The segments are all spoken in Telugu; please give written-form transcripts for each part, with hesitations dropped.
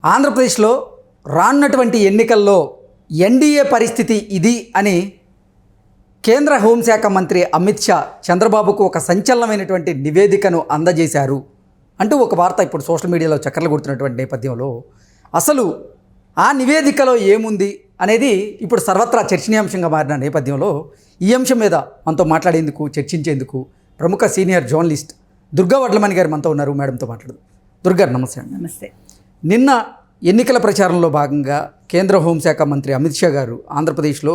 ఆంధ్రప్రదేశ్లో రానున్నటువంటి ఎన్నికల్లో ఎన్డీఏ పరిస్థితి ఇది అని కేంద్ర హోంశాఖ మంత్రి అమిత్ షా చంద్రబాబుకు ఒక సంచలనమైనటువంటి నివేదికను అందజేశారు అంటూ ఒక వార్త ఇప్పుడు సోషల్ మీడియాలో చక్కర్లు కొడుతున్నటువంటి నేపథ్యంలో అసలు ఆ నివేదికలో ఏముంది అనేది ఇప్పుడు సర్వత్రా చర్చనీయాంశంగా మారిన నేపథ్యంలో ఈ అంశం మీద మనతో మాట్లాడేందుకు చర్చించేందుకు ప్రముఖ సీనియర్ జర్నలిస్ట్ దుర్గా వడ్లమణి గారు మనతో ఉన్నారు. మేడంతో మాట్లాడదు. దుర్గా నమస్తే. నమస్తే. నిన్న ఎన్నికల ప్రచారంలో భాగంగా కేంద్ర హోంశాఖ మంత్రి అమిత్ షా గారు ఆంధ్రప్రదేశ్లో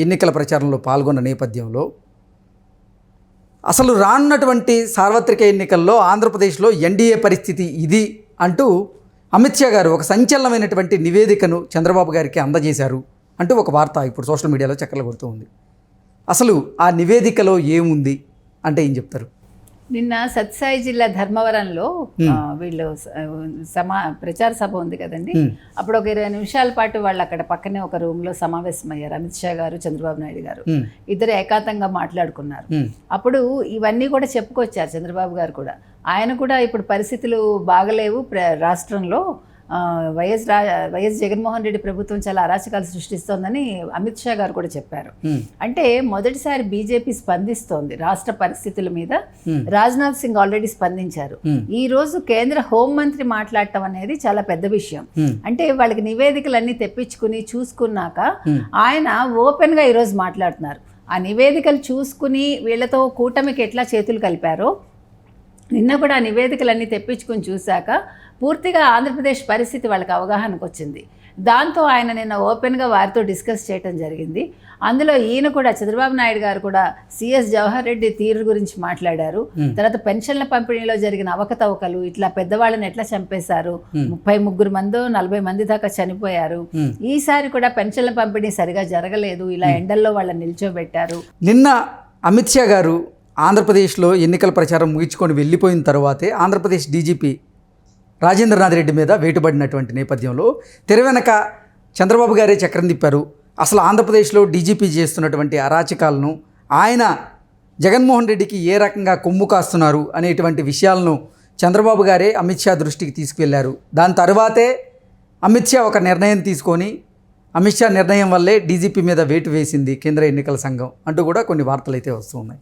ఎన్నికల ప్రచారంలో పాల్గొన్న నేపథ్యంలో అసలు రానున్నటువంటి సార్వత్రిక ఎన్నికల్లో ఆంధ్రప్రదేశ్లో ఎన్డీఏ పరిస్థితి ఇది అంటూ అమిత్ షా గారు ఒక సంచలనమైనటువంటి నివేదికను చంద్రబాబు గారికి అందజేశారు అంటూ ఒక వార్త ఇప్పుడు సోషల్ మీడియాలో చక్కర్లు కొడుతూ ఉంది. అసలు ఆ నివేదికలో ఏముంది అంటే ఏం చెప్తారు? నిన్న సత్యసాయి జిల్లా ధర్మవరంలో వీళ్ళు ప్రచార సభ ఉంది కదండి. అప్పుడు ఒక 20 నిమిషాల పాటు వాళ్ళు అక్కడ పక్కనే ఒక రూమ్ లో సమావేశమయ్యారు. అమిత్ షా గారు, చంద్రబాబు నాయుడు గారు ఇద్దరు ఏకాంతంగా మాట్లాడుకున్నారు. అప్పుడు ఇవన్నీ కూడా చెప్పుకొచ్చారు చంద్రబాబు గారు కూడా. ఆయన కూడా ఇప్పుడు పరిస్థితులు బాగలేవు రాష్ట్రంలో, వైఎస్ జగన్మోహన్ రెడ్డి ప్రభుత్వం చాలా అరాచకాలు సృష్టిస్తోందని అమిత్ షా గారు కూడా చెప్పారు. అంటే మొదటిసారి బీజేపీ స్పందిస్తోంది రాష్ట్ర పరిస్థితుల మీద. రాజ్నాథ్ సింగ్ ఆల్రెడీ స్పందించారు. ఈ రోజు కేంద్ర హోంమంత్రి మాట్లాడటం అనేది చాలా పెద్ద విషయం. అంటే వాళ్ళకి నివేదికలన్నీ తెప్పించుకుని చూసుకున్నాక ఆయన ఓపెన్ గా ఈరోజు మాట్లాడుతున్నారు. ఆ నివేదికలు చూసుకుని వీళ్ళతో కూటమికి ఎట్లా చేతులు కలిపారో నిన్న కూడా ఆ నివేదికలన్నీ తెప్పించుకుని చూశాక పూర్తిగా ఆంధ్రప్రదేశ్ పరిస్థితి వాళ్ళకి అవగాహనకు వచ్చింది. దాంతో ఆయన నిన్న ఓపెన్గా వారితో డిస్కస్ చేయడం జరిగింది. అందులో ఈయన కూడా చంద్రబాబు నాయుడు గారు కూడా సిఎస్ జవహర్ రెడ్డి తీరు గురించి మాట్లాడారు. తర్వాత పెన్షన్ల పంపిణీలో జరిగిన అవకతవకలు, ఇట్లా పెద్దవాళ్ళని ఎట్లా చంపేశారు, 33 మందో 40 మంది దాకా చనిపోయారు, ఈసారి కూడా పెన్షన్ల పంపిణీ సరిగా జరగలేదు, ఇలా ఎండల్లో వాళ్ళని నిల్చోబెట్టారు. నిన్న అమిత్ షా గారు ఆంధ్రప్రదేశ్లో ఎన్నికల ప్రచారం ముగించుకొని వెళ్ళిపోయిన తర్వాతే ఆంధ్రప్రదేశ్ డీజీపీ రాజేంద్రనాథ్ రెడ్డి మీద వేటుపడినటువంటి నేపథ్యంలో తెర వెనక చంద్రబాబు గారే చక్రం తిప్పారు. అసలు ఆంధ్రప్రదేశ్లో డీజీపీ చేస్తున్నటువంటి అరాచకాలను ఆయన జగన్మోహన్ రెడ్డికి ఏ రకంగా కొమ్ము కాస్తున్నారు అనేటువంటి విషయాలను చంద్రబాబు గారే అమిత్ షా దృష్టికి తీసుకువెళ్లారు. దాని తర్వాతే అమిత్ షా ఒక నిర్ణయం తీసుకొని అమిత్ షా నిర్ణయం వల్లే డీజీపీ మీద వేటు వేసింది కేంద్ర ఎన్నికల సంఘం అంటూ కూడా కొన్ని వార్తలు అయితే వస్తూ ఉన్నాయి.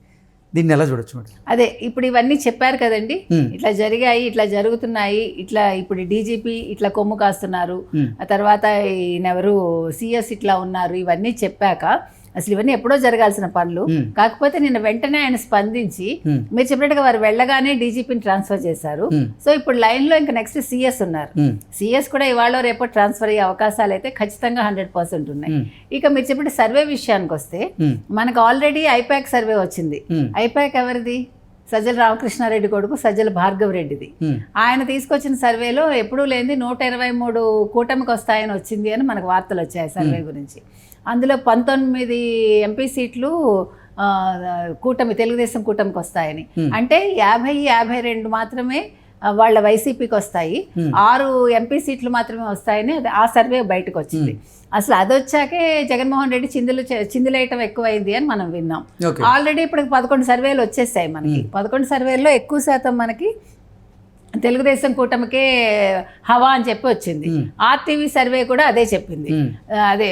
దీన్ని ఎలా చూడొచ్చు మేడం? అదే ఇప్పుడు ఇవన్నీ చెప్పారు కదండి, ఇట్లా జరిగాయి, ఇట్లా జరుగుతున్నాయి, ఇట్లా ఇప్పుడు డీజీపీ ఇట్లా కొమ్ము కాస్తున్నారు, ఆ తర్వాత ఈయనెవరు సిఎస్ ఇట్లా ఉన్నారు, ఇవన్నీ చెప్పాక అసలు ఇవన్నీ ఎప్పుడో జరగాల్సిన పనులు. కాకపోతే నిన్న వెంటనే ఆయన స్పందించి మీరు చెప్పినట్టుగా వారు వెళ్ళగానే డీజీపీని ట్రాన్స్ఫర్ చేశారు. సో ఇప్పుడు లైన్ లో ఇంకా నెక్స్ట్ సిఎస్ ఉన్నారు. సిఎస్ కూడా ఇవాళ రేపు ట్రాన్స్ఫర్ అయ్యే అవకాశాలు అయితే ఖచ్చితంగా 100% ఉన్నాయి. ఇక మీరు చెప్పిన సర్వే విషయానికి వస్తే మనకు ఆల్రెడీ ఐపాక్ సర్వే వచ్చింది. ఐపాక్ ఎవరిది? సజ్జల రామకృష్ణారెడ్డి కొడుకు సజ్జల భార్గవ్ రెడ్డిది. ఆయన తీసుకొచ్చిన సర్వేలో ఎప్పుడూ లేనిది 123 కూటమికి వస్తాయని వచ్చింది అని మనకు వార్తలు వచ్చాయి సర్వే గురించి. అందులో 19 ఎంపీ సీట్లు కూటమి, తెలుగుదేశం కూటమికి వస్తాయని. అంటే 50-52 మాత్రమే వాళ్ళ వైసీపీకి వస్తాయి, 6 ఎంపీ సీట్లు మాత్రమే వస్తాయని ఆ సర్వే బయటకు వచ్చింది. అసలు అది వచ్చాకే జగన్మోహన్ రెడ్డి చిందులేయటం ఎక్కువైంది అని మనం విన్నాం. ఆల్రెడీ ఇప్పుడు 11 సర్వేలు వచ్చేసాయి మనకి. 11 సర్వేల్లో ఎక్కువ శాతం మనకి తెలుగుదేశం కూటమికే హవా అని చెప్పి వచ్చింది. ఆర్టీవీ సర్వే కూడా అదే చెప్పింది, అదే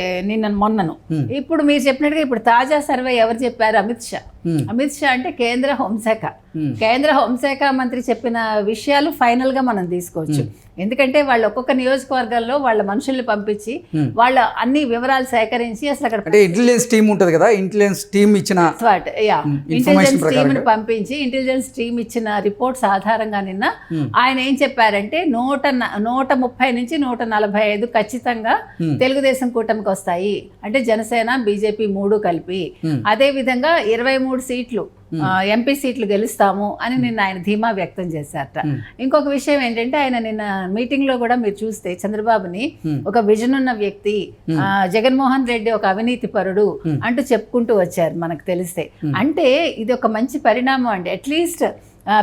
మొన్నను. ఇప్పుడు మీరు చెప్పినట్టుగా ఇప్పుడు తాజా సర్వే ఎవరు చెప్పారు? అమిత్ షా. అమిత్ షా అంటే కేంద్ర హోంశాఖ మంత్రి చెప్పిన విషయాలు ఫైనల్ గా మనం తీసుకోవచ్చు. ఎందుకంటే వాళ్ళు ఒక్కొక్క నియోజకవర్గాల్లో వాళ్ళ మనుషుల్ని పంపించి వాళ్ళ అన్ని వివరాలు సేకరించి అసలు అక్కడ ఇంటెలిజెన్స్ టీమ్ ఉంటుంది కదా, ఇంటెలిజెన్స్ టీమ్ పంపించి ఇంటెలిజెన్స్ టీమ్ ఇచ్చిన రిపోర్ట్స్ ఆధారంగా నిన్న ఆయన ఏం చెప్పారంటే 130 నుంచి 145 ఖచ్చితంగా తెలుగుదేశం కూటమికి వస్తాయి. అంటే జనసేన, బీజేపీ 3 కలిపి. అదే విధంగా 23 సీట్లు ఎంపీ సీట్లు గెలుస్తాము అని నిన్న ఆయన ధీమా వ్యక్తం చేశారట. ఇంకొక విషయం ఏంటంటే ఆయన నిన్న మీటింగ్ లో కూడా మీరు చూస్తే చంద్రబాబుని ఒక విజన్ ఉన్న వ్యక్తి, జగన్మోహన్ రెడ్డి ఒక అవినీతి పరుడు అంటూ చెప్పుకుంటూ వచ్చారు మనకు తెలిస్తే. అంటే ఇది ఒక మంచి పరిణామం అండి. At least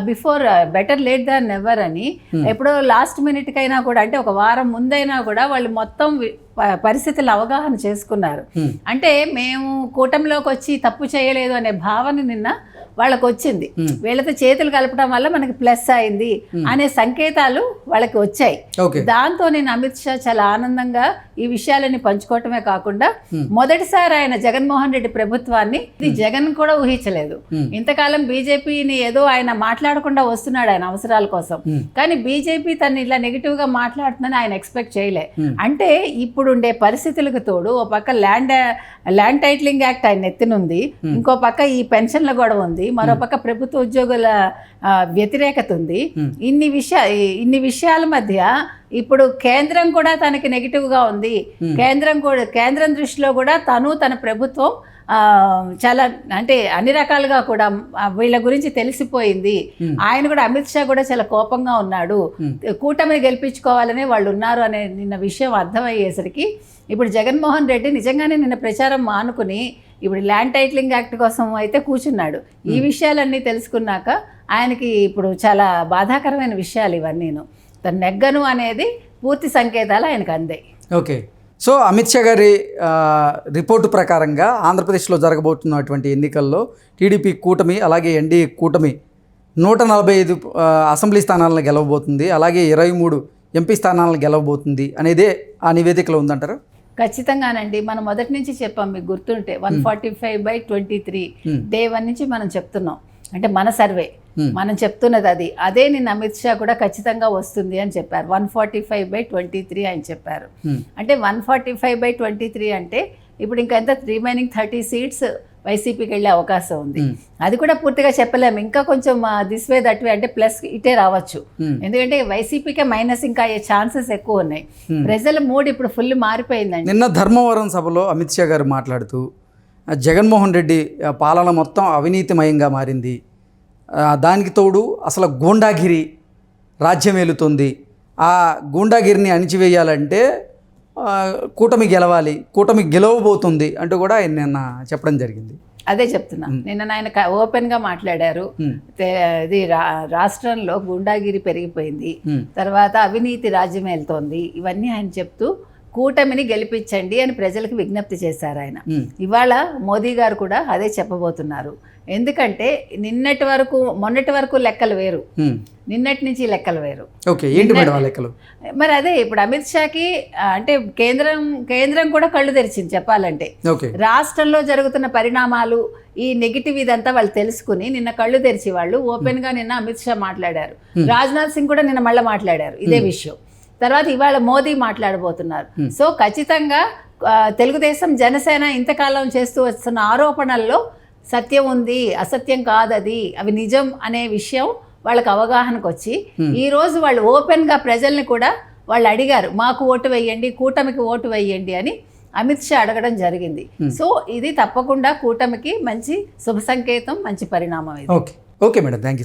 before better late than never అని ఎప్పుడో లాస్ట్ మినిట్ కైనా కూడా, అంటే ఒక వారం ముందైనా కూడా వాళ్ళు మొత్తం పరిస్థితులు అవగాహన చేసుకున్నారు. అంటే మేము కూటమిలోకి వచ్చి తప్పు చేయలేదు అనే భావన నిన్న వాళ్ళకి వచ్చింది, వీళ్ళతో చేతులు కలపడం వల్ల మనకి ప్లస్ అయింది అనే సంకేతాలు వాళ్ళకి వచ్చాయి. దాంతో నేను అమిత్ షా చాలా ఆనందంగా ఈ విషయాలని పంచుకోవటమే కాకుండా మొదటిసారి ఆయన జగన్మోహన్ రెడ్డి ప్రభుత్వాన్ని ఇది జగన్ కూడా ఊహించలేదు. ఇంతకాలం బీజేపీని ఏదో ఆయన మాట్లాడకుండా వస్తున్నాడు ఆయన అవసరాల కోసం, కానీ బీజేపీ తను ఇలా నెగిటివ్ గా మాట్లాడుతుందని ఆయన ఎక్స్పెక్ట్ చేయలే. అంటే ఇప్పుడుండే పరిస్థితులకు తోడు ఓ పక్క ల్యాండ్ టైటిలింగ్ యాక్ట్ ఆయన ఎత్తినుంది, ఇంకో పక్క ఈ పెన్షన్ల గొడవ ఉంది, మరో పక్క ప్రభుత్వ ఉద్యోగుల వ్యతిరేకత ఉంది. ఇన్ని విషయాల మధ్య ఇప్పుడు కేంద్రం కూడా తనకి నెగిటివ్గా ఉంది. కేంద్రం దృష్టిలో కూడా తన ప్రభుత్వం చాలా అంటే అన్ని రకాలుగా కూడా వీళ్ళ గురించి తెలిసిపోయింది. ఆయన కూడా అమిత్ షా కూడా చాలా కోపంగా ఉన్నాడు, కూటమిని గెలిపించుకోవాలనే వాళ్ళు ఉన్నారు అనే నిన్న విషయం అర్థమయ్యేసరికి ఇప్పుడు జగన్మోహన్ రెడ్డి నిజంగానే నిన్న ప్రచారం మానుకుని ఇప్పుడు ల్యాండ్ టైటిలింగ్ యాక్ట్ కోసం అయితే కూర్చున్నాడు. ఈ విషయాలన్నీ తెలుసుకున్నాక ఆయనకి ఇప్పుడు చాలా బాధాకరమైన విషయాలు ఇవన్నీను. తను నెగ్గను అనేది పూర్తి సంకేతాలు ఆయనకు అందాయి. ఓకే, సో అమిత్ షా గారి రిపోర్టు ప్రకారంగా ఆంధ్రప్రదేశ్లో జరగబోతున్నటువంటి ఎన్నికల్లో టీడీపీ కూటమి అలాగే ఎన్డీఏ కూటమి 145 అసెంబ్లీ స్థానాలను గెలవబోతుంది, అలాగే 23 ఎంపీ స్థానాలను గెలవబోతుంది అనేదే ఆ నివేదికలో ఉందంటారు? ఖచ్చితంగానండి. మనం మొదటి నుంచి చెప్పాం, మీకు గుర్తుంటే 145/23 డే 1 నుంచి మనం చెప్తున్నాం. అంటే మన సర్వే మనం చెప్తున్నది అదే నిన్న అమిత్ షా కూడా ఖచ్చితంగా వస్తుంది అని చెప్పారు. 145/23 ఆయన చెప్పారు. అంటే 145/23 అంటే ఇప్పుడు ఇంకా ఎంత రిమైనింగ్ 30 సీట్స్ వైసీపీకి వెళ్ళే అవకాశం ఉంది. అది కూడా పూర్తిగా చెప్పలేము, ఇంకా కొంచెం దిస్ వే దట్ వే అంటే ప్లస్ ఇటే రావచ్చు. ఎందుకంటే వైసీపీకే మైనస్ ఇంకా అయ్యే ఛాన్సెస్ ఎక్కువ ఉన్నాయి. ప్రజల మూడ్ ఇప్పుడు ఫుల్ మారిపోయిందండి. నిన్న ధర్మవరం సభలో అమిత్ షా గారు మాట్లాడుతూ జగన్మోహన్ రెడ్డి పాలన మొత్తం అవినీతిమయంగా మారింది, దానికి తోడు అసలు గూండాగిరి రాజ్యం ఏలుతుంది, ఆ గూండాగిరిని అణిచివేయాలంటే కూటమి గెలవాలి, కూటమి గెలవబోతుంది అంటూ కూడా ఆయన నిన్న చెప్పడం జరిగింది. అదే చెప్తున్నా, నిన్న ఆయన ఓపెన్గా మాట్లాడారు. ఇది రాష్ట్రంలో గుండాగిరి పెరిగిపోయింది, తర్వాత అవినీతి రాజ్యం వెళ్తోంది, ఇవన్నీ ఆయన చెప్తూ కూటమిని గెలిపించండి అని ప్రజలకు విజ్ఞప్తి చేశారు ఆయన. ఇవాళ మోదీ గారు కూడా అదే చెప్పబోతున్నారు. ఎందుకంటే మొన్నటి వరకు లెక్కలు వేరు, నిన్నటి నుంచి లెక్కలు వేరు. మరి అదే ఇప్పుడు అమిత్ షాకి అంటే కేంద్రం కూడా కళ్ళు తెరిచింది చెప్పాలంటే. రాష్ట్రంలో జరుగుతున్న పరిణామాలు ఈ నెగిటివ్ ఇదంతా వాళ్ళు తెలుసుకుని నిన్న కళ్ళు తెరిచి వాళ్ళు ఓపెన్ గా నిన్న అమిత్ షా మాట్లాడారు. రాజ్నాథ్ సింగ్ కూడా నిన్న మళ్ళీ మాట్లాడారు ఇదే విషయం. తర్వాత ఇవాళ మోదీ మాట్లాడబోతున్నారు. సో ఖచ్చితంగా తెలుగుదేశం జనసేన ఇంతకాలం చేస్తూ వస్తున్న ఆరోపణల్లో సత్యం ఉంది, అసత్యం కాదది, అవి నిజం అనే విషయం వాళ్ళకి అవగాహనకు వచ్చి ఈరోజు వాళ్ళు ఓపెన్గా ప్రజల్ని కూడా వాళ్ళు అడిగారు, మాకు ఓటు వేయండి, కూటమికి ఓటు వేయండి అని అమిత్ షా అడగడం జరిగింది. సో ఇది తప్పకుండా కూటమికి మంచి శుభ సంకేతం, మంచి పరిణామం ఇది. Okay madam, thank you.